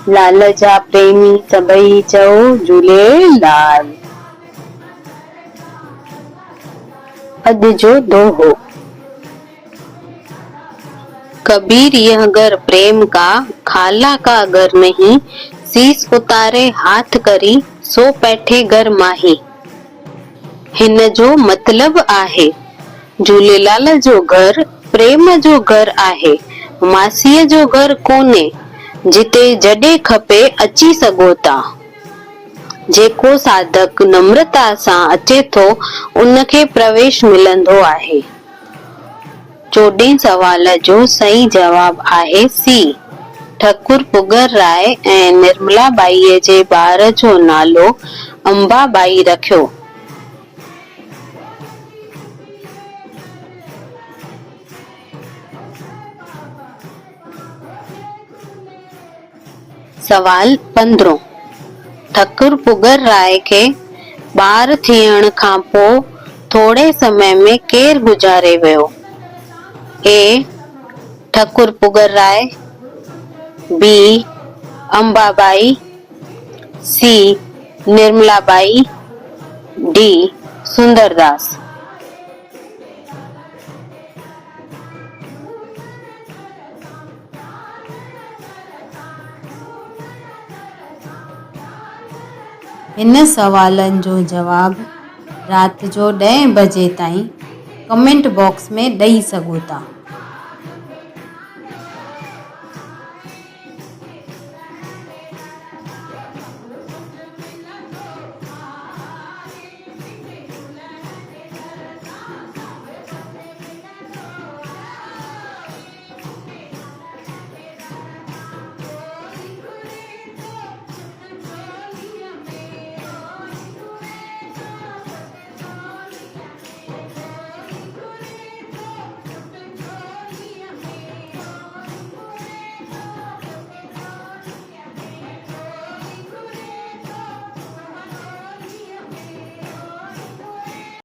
लाल जा प्रेमी सभई चओ झूलेलाल। अॼु जो दोहो। कबीर यह घर प्रेम का, खाला का घर नहीं, शीस उतारे हाथ करी सो पैठे घर माही। हिन जो मतलब आहे झूलेलाल जो घर प्रेम जो घर आहे, मासीअ जो घर कोन्हे जिते जॾहिं खपे अची सघो था। जेको साधक नम्रता सां अचे थो उनखे प्रवेश मिलंदो आहे। 14 सवाल जो सही जवाब आहे सी। ठकुर पुगर राय ऐं निर्मला बाईअ जे ॿार जो नालो अंबाबाई रखियो। सवाल 15। ठकुर पुगर राय के ॿार थियण खां पोइ थोरे समय में केरु गुज़ारे वियो? A Thakur Pugar Rai, B Ambabai, C Nirmalabai, D Sundardas. इन सवालनि जो जवाब राति जो 10 बजे ताईं कमेंट बॉक्स में ॾेई सघो था।